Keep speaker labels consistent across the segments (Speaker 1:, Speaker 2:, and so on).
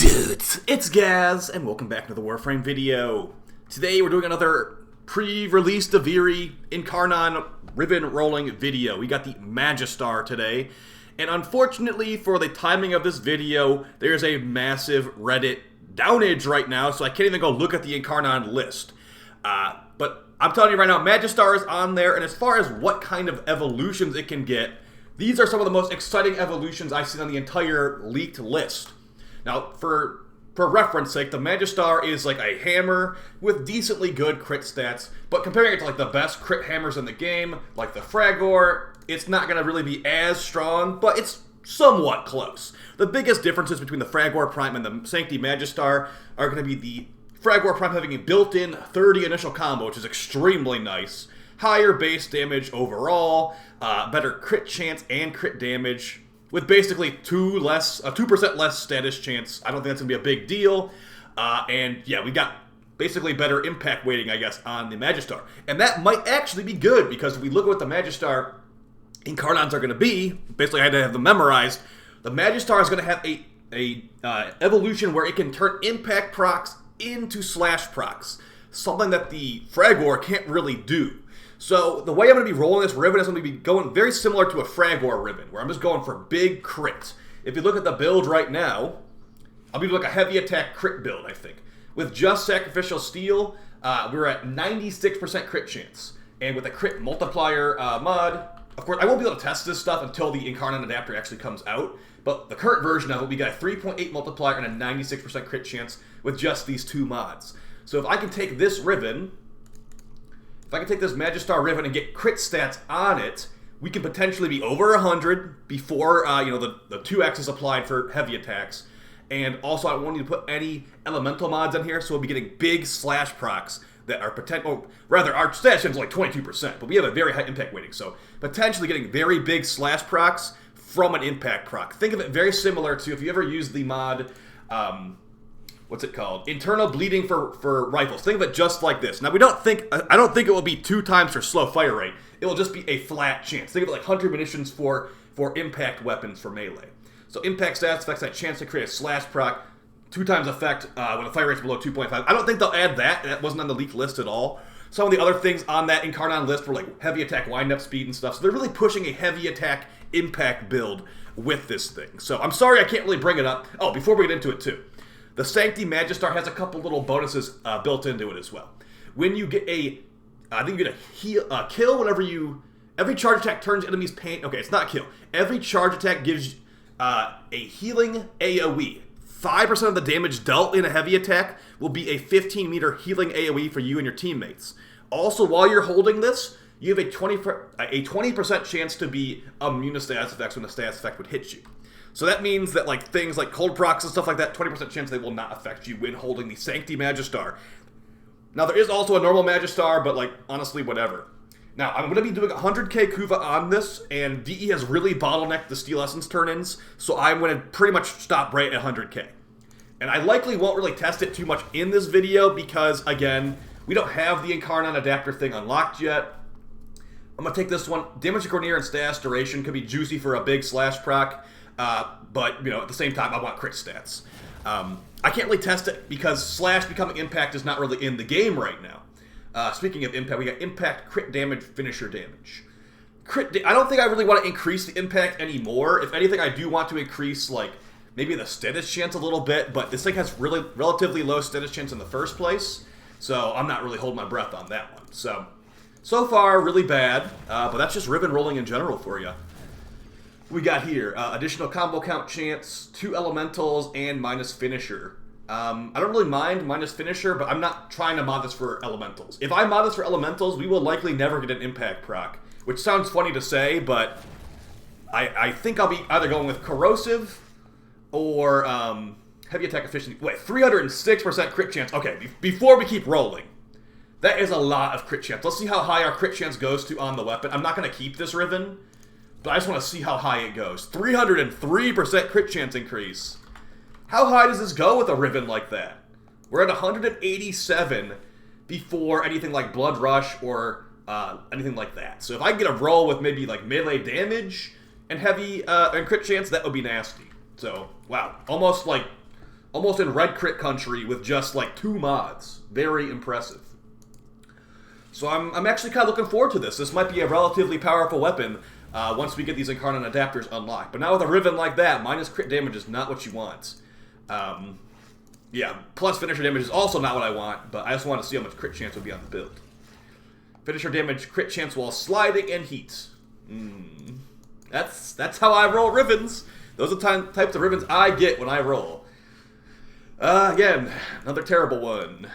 Speaker 1: Dudes, it's Gaz, and welcome back to the Warframe video. Today we're doing another pre-release Duviri Incarnon Riven Rolling video. We got the Magistar today, and unfortunately for the timing of this video, there's a massive Reddit downage right now, so I can't even go look at the Incarnon list. But I'm telling you right now, Magistar is on there, and as far as what kind of evolutions it can get, these are some of the most exciting evolutions I've seen on the entire leaked list. Now, for reference sake, the Magistar is like a hammer with decently good crit stats, but comparing it to like the best crit hammers in the game, like the Fragor, it's not going to really be as strong, but it's somewhat close. The biggest differences between the Fragor Prime and the Sancti Magistar are going to be the Fragor Prime having a built-in 30 initial combo, which is extremely nice, higher base damage overall, better crit chance and crit damage, with basically 2% less status chance. I don't think that's going to be a big deal. And yeah, we got basically better impact weighting, I guess, on the Magistar. And that might actually be good, because if we look at what the Magistar Incarnons are going to be, basically I had to have them memorized, the Magistar is going to have a evolution where it can turn impact procs into slash procs, something that the Fragor can't really do. So the way I'm going to be rolling this Riven is going to be going very similar to a Fragor Riven, where I'm just going for big crit. If you look at the build right now, I'll be doing like a heavy attack crit build, I think. With just Sacrificial Steel, we're at 96% crit chance. And with a crit multiplier mod, of course, I won't be able to test this stuff until the Incarnon adapter actually comes out, but the current version of it, we got a 3.8 multiplier and a 96% crit chance with just these two mods. So if I can take this Riven, if I can take this Magistar Riven and get crit stats on it, we can potentially be over 100 before the 2x is applied for heavy attacks. And also, I won't need to put any elemental mods in here, so we'll be getting big slash procs that are potential. Rather, our status is like 22%, but we have a very high impact weighting, so potentially getting very big slash procs from an impact proc. Think of it very similar to if you ever use the mod. What's it called? Internal bleeding for rifles. Think of it just like this. Now I don't think it will be 2 times for slow fire rate. It will just be a flat chance. Think of it like Hunter munitions for impact weapons for melee. So impact stats affects that chance to create a slash proc, 2 times effect when the fire rate's below 2.5. I don't think they'll add that. That wasn't on the leaked list at all. Some of the other things on that Incarnon list were like heavy attack wind-up speed and stuff. So they're really pushing a heavy attack impact build with this thing. So I'm sorry I can't really bring it up. Oh, before we get into it too. The Sancti Magistar has a couple little bonuses built into it as well. When you get I think you get a kill whenever every charge attack turns enemies pain. Okay, it's not kill. Every charge attack gives a healing AoE. 5% of the damage dealt in a heavy attack will be a 15-meter healing AoE for you and your teammates. Also, while you're holding this, you have a 20% chance to be immune to status effects when the status effect would hit you. So that means that like things like cold procs and stuff like that, 20% chance they will not affect you when holding the Sancti Magistar. Now there is also a normal Magistar, but like honestly, whatever. Now I'm going to be doing 100k Kuva on this, and DE has really bottlenecked the Steel Essence turn-ins, so I'm going to pretty much stop right at 100k. And I likely won't really test it too much in this video because, again, we don't have the Incarnon adapter thing unlocked yet. I'm going to take this one. Damage to Cornier and status duration could be juicy for a big slash proc. But, at the same time, I want crit stats. I can't really test it because slash becoming impact is not really in the game right now. Speaking of impact, we got impact, crit damage, finisher damage. I don't think I really want to increase the impact anymore. If anything, I do want to increase, like, maybe the status chance a little bit, but this thing has really relatively low status chance in the first place, so I'm not really holding my breath on that one. So far, really bad, but that's just Riven Rolling in general for you. We got here additional combo count chance, 2 elementals, and minus finisher. I don't really mind minus finisher, but I'm not trying to mod this for elementals. If I mod this for elementals, we will likely never get an impact proc, which sounds funny to say, but I think I'll be either going with corrosive or heavy attack efficiency. Wait, 306% crit chance. Okay, before we keep rolling, that is a lot of crit chance. Let's see how high our crit chance goes to on the weapon. I'm not going to keep this Riven, but I just want to see how high it goes. 303% crit chance increase. How high does this go with a Riven like that? We're at 187 before anything like Blood Rush or anything like that. So if I can get a roll with maybe like melee damage and heavy and crit chance, that would be nasty. So, wow. Almost like almost in red crit country with just like 2 mods. Very impressive. So I'm actually kind of looking forward to this. This might be a relatively powerful weapon once we get these Incarnon adapters unlocked. But now with a Riven like that, minus crit damage is not what you want. Yeah, plus finisher damage is also not what I want, but I just want to see how much crit chance would be on the build. Finisher damage, crit chance while sliding, and heat. That's how I roll Rivens. Those are the types of Rivens I get when I roll. Again, another terrible one.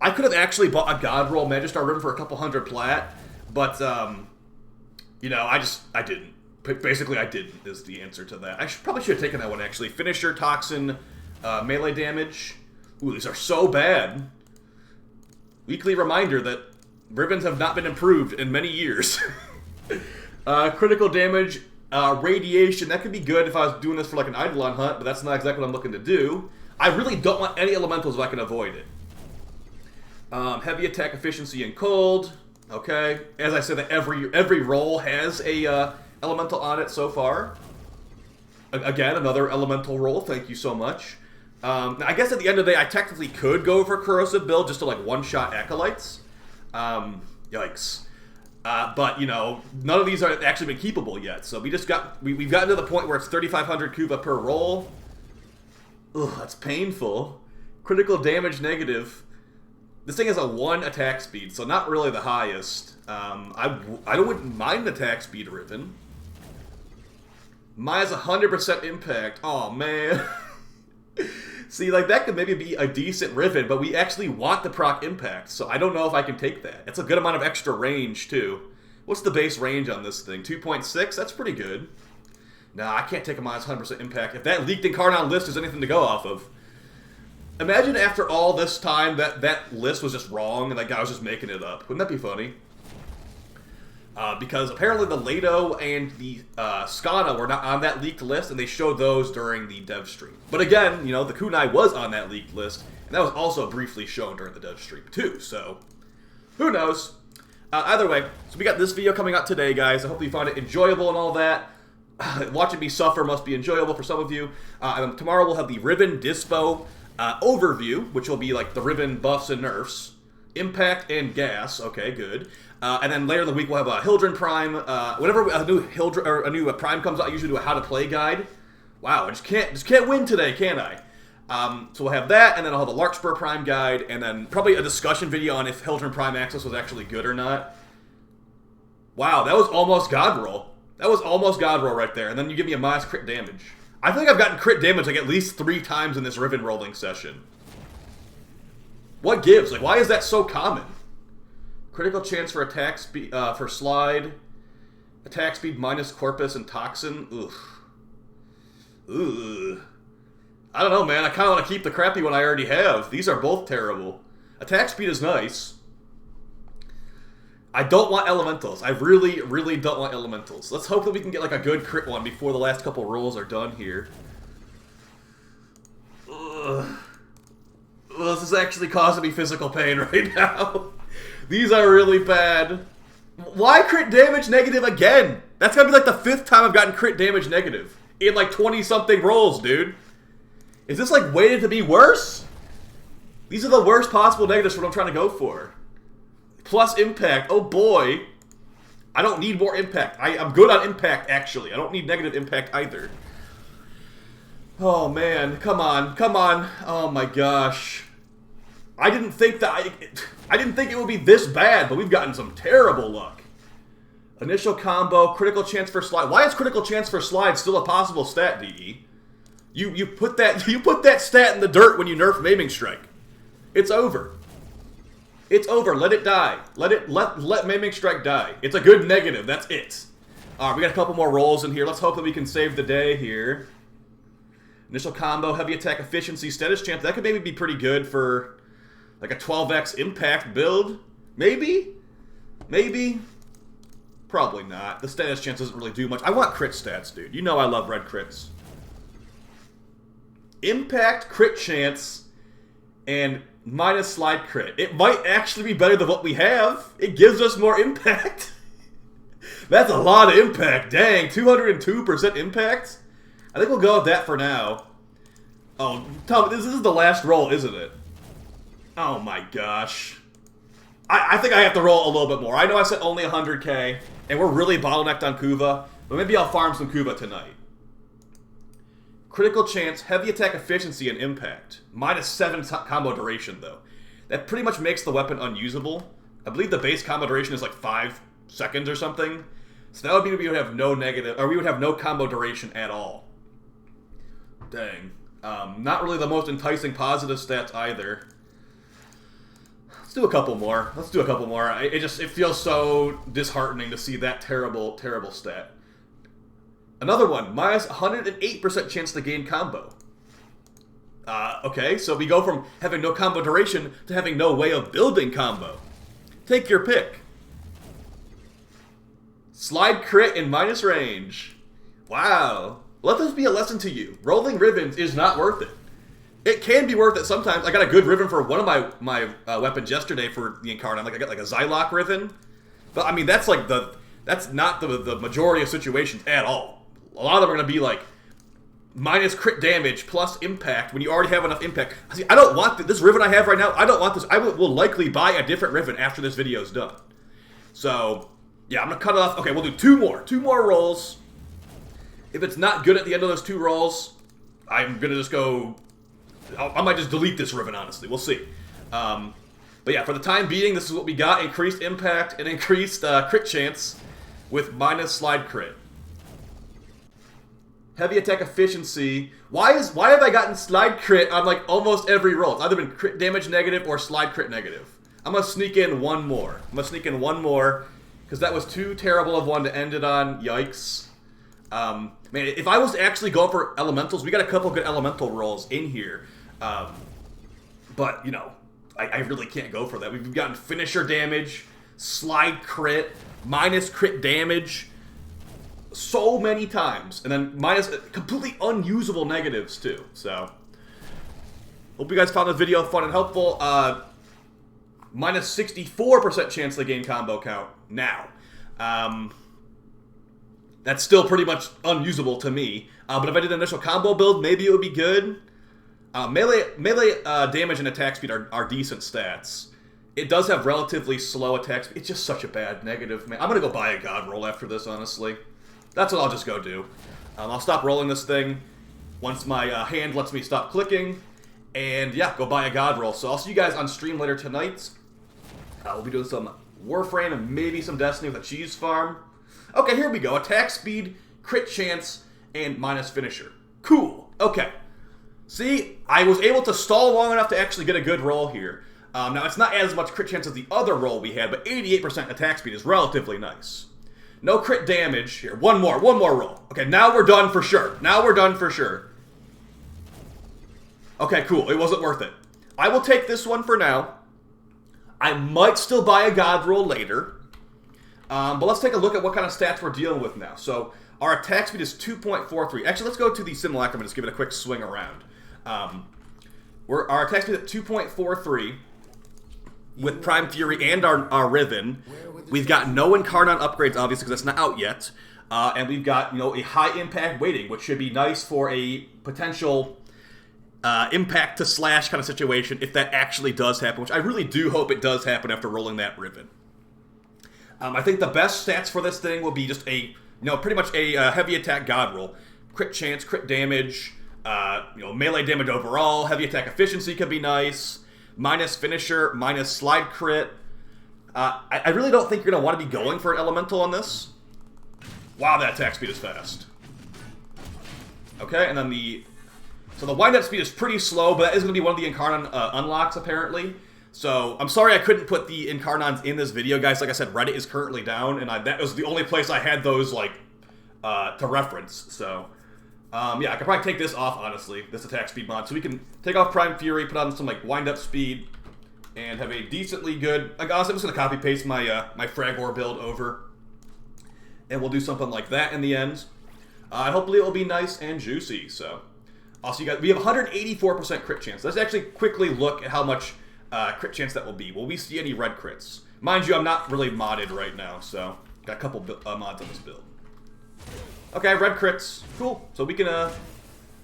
Speaker 1: I could have actually bought a God Roll Magistar Riven for a couple hundred plat, but, you know, I didn't. Basically, I didn't, is the answer to that. I probably should have taken that one, actually. Finisher, Toxin, melee damage. Ooh, these are so bad. Weekly reminder that Rivens have not been improved in many years. Critical damage, radiation. That could be good if I was doing this for like an Eidolon hunt, but that's not exactly what I'm looking to do. I really don't want any elementals if I can avoid it. Heavy attack efficiency and cold. Okay. As I said, that every roll has a elemental on it so far. Again, another elemental roll. Thank you so much. I guess at the end of the day, I technically could go for corrosive build just to like one-shot acolytes. Yikes. But you know, none of these are actually been keepable yet. So we've gotten to the point where it's 3,500 Kuva per roll. Ugh, that's painful. Critical damage negative. This thing has a 1 attack speed, so not really the highest. I wouldn't mind attack speed Riven. Mine has 100% impact. Oh man. See, like that could maybe be a decent Riven, but we actually want the proc impact, so I don't know if I can take that. It's a good amount of extra range too. What's the base range on this thing? 2.6? That's pretty good. Nah, I can't take a minus 100% impact. If that leaked Incarnon list is anything to go off of. Imagine after all this time that list was just wrong and that guy was just making it up. Wouldn't that be funny? Because apparently the Lado and the Skana were not on that leaked list, and they showed those during the dev stream. But again, you know, the kunai was on that leaked list, and that was also briefly shown during the dev stream too, so who knows? Either way, so we got this video coming out today, guys. I hope you found it enjoyable and all that. Watching me suffer must be enjoyable for some of you. And tomorrow we'll have the Riven Dispo overview, which will be like the Riven buffs and nerfs, impact and gas. Okay, good. And then later in the week we'll have a Hildren Prime. Whenever a new Prime comes out, I usually do a how to play guide. Wow, I just can't win today, can I? So we'll have that, and then I'll have a Larkspur Prime guide, and then probably a discussion video on if Hildren Prime Access was actually good or not. Wow, that was almost God Roll. That was almost God Roll right there, and then you give me a minus crit damage. I think I've gotten crit damage like at least 3 times in this Riven Rolling session. What gives? Like, why is that so common? Critical chance for attack speed, for slide. Attack speed minus Corpus and Toxin. Ugh. Ugh. I don't know, man. I kind of want to keep the crappy one I already have. These are both terrible. Attack speed is nice. I don't want elementals. I really, really don't want elementals. Let's hope that we can get like a good crit one before the last couple rolls are done here. Ugh. Well, this is actually causing me physical pain right now. These are really bad. Why crit damage negative again? That's gotta be like the 5th time I've gotten crit damage negative in like 20-something rolls, dude. Is this like weighted to be worse? These are the worst possible negatives for what I'm trying to go for. Plus impact. Oh boy. I don't need more impact. I'm good on impact, actually. I don't need negative impact either. Oh man, come on, come on. Oh my gosh. I didn't think it would be this bad, but we've gotten some terrible luck. Initial combo, critical chance for slide. Why is critical chance for slide still a possible stat, DE? You put that stat in the dirt when you nerf Maiming Strike. It's over. It's over. Let it die. Let Maiming Strike die. It's a good negative. That's it. Alright, we got a couple more rolls in here. Let's hope that we can save the day here. Initial combo, heavy attack efficiency, status chance. That could maybe be pretty good for like a 12x impact build. Maybe? Maybe? Probably not. The status chance doesn't really do much. I want crit stats, dude. You know I love red crits. Impact, crit chance, and minus slide crit. It might actually be better than what we have. It gives us more impact. That's a lot of impact. Dang, 202% impact? I think we'll go with that for now. Oh, tell me, this is the last roll, isn't it? Oh my gosh. I think I have to roll a little bit more. I know I said only 100k, and we're really bottlenecked on Kuva, but maybe I'll farm some Kuva tonight. Critical chance, heavy attack efficiency, and impact. -7 combo duration, though. That pretty much makes the weapon unusable. I believe the base combo duration is like 5 seconds or something. So that would mean we would have no negative, or we would have no combo duration at all. Dang. Not really the most enticing positive stats either. Let's do a couple more. Let's do a couple more. It feels so disheartening to see that terrible, terrible stat. Another one, -108% chance to gain combo. Okay, so we go from having no combo duration to having no way of building combo. Take your pick. Slide crit in minus range. Wow. Let this be a lesson to you. Rolling Rivens is not worth it. It can be worth it sometimes. I got a good Riven for one of my weapons yesterday for the Incarnon. Like I got like a Xylock Riven. But I mean, that's not the majority of situations at all. A lot of them are going to be like minus crit damage plus impact when you already have enough impact. See, I don't want this Riven I have right now. I don't want this. I will likely buy a different Riven after this video is done. So, yeah, I'm going to cut it off. Okay, we'll do two more rolls. If it's not good at the end of those 2 rolls, I'm going to just go... I might just delete this Riven, honestly. We'll see. But yeah, for the time being, this is what we got. Increased impact and increased crit chance with minus slide crit. Heavy attack efficiency. Why have I gotten slide crit on like almost every roll? It's either been crit damage negative or slide crit negative. I'm going to sneak in one more. Because that was too terrible of one to end it on. Yikes. Man, if I was actually going for elementals, we got a couple good elemental rolls in here. But, you know, I really can't go for that. We've gotten finisher damage, slide crit, minus crit damage so many times. And then minus completely unusable negatives, too. So, hope you guys found this video fun and helpful. Minus 64% chance to gain combo count now. That's still pretty much unusable to me. But if I did an initial combo build, maybe it would be good. Melee damage and attack speed are decent stats. It does have relatively slow attack speed. It's just such a bad negative, man. I'm going to go buy a god roll after this, honestly. That's what I'll just go do. I'll stop rolling this thing once my hand lets me stop clicking. And yeah, go buy a god roll. So I'll see you guys on stream later tonight. We'll be doing some Warframe and maybe some Destiny with a cheese farm. Okay, here we go. Attack speed, crit chance, and minus finisher. Cool. Okay. See, I was able to stall long enough to actually get a good roll here. Now, it's not as much crit chance as the other roll we had, but 88% attack speed is relatively nice. No crit damage here. One more roll. Okay, now we're done for sure. Okay, cool. It wasn't worth it. I will take this one for now. I might still buy a god roll later. But let's take a look at what kind of stats we're dealing with now. So, our attack speed is 2.43. Actually, let's go to the simulacrum and just give it a quick swing around. Our attack speed is at 2.43 with Prime Fury and our Riven. We've got no Incarnon upgrades, obviously, because that's not out yet. And we've got, a high impact weighting, which should be nice for a potential impact to slash kind of situation if that actually does happen, which I really do hope it does happen after rolling that Riven. I think the best stats for this thing will be just pretty much a heavy attack god roll. Crit chance, crit damage, melee damage overall, heavy attack efficiency could be nice, minus finisher, minus slide crit. I really don't think you're going to want to be going for an elemental on this. Wow, that attack speed is fast. Okay, and then the wind-up speed is pretty slow, but that is going to be one of the Incarnon unlocks, apparently. So, I'm sorry I couldn't put the Incarnons in this video, guys. Like I said, Reddit is currently down, and that was the only place I had those, to reference. So, yeah, I could probably take this off, honestly, this attack speed mod. So we can take off Prime Fury, put on some, wind-up speed, and have a decently good... honestly, I'm just going to copy-paste my Fragor build over. And we'll do something like that in the end. Hopefully it will be nice and juicy, so... I'll see you guys. We have 184% crit chance. Let's actually quickly look at how much... crit chance that will be. Will we see any red crits? Mind you, I'm not really modded right now, so got a couple mods on this build. Okay, red crits. Cool. So we can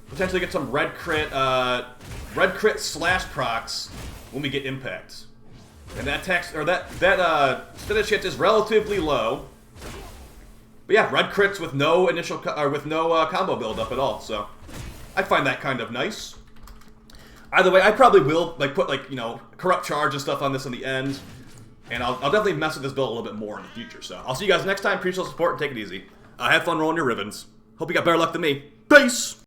Speaker 1: potentially get some red crit slash procs when we get impact. And that status chance is relatively low. But yeah, red crits with no initial combo build up at all. So I find that kind of nice. Either way, I probably will like put like, you know, corrupt charge and stuff on this in the end. And I'll definitely mess with this build a little bit more in the future. So I'll see you guys next time. Appreciate the support and take it easy. Have fun rolling your Rivens. Hope you got better luck than me. Peace!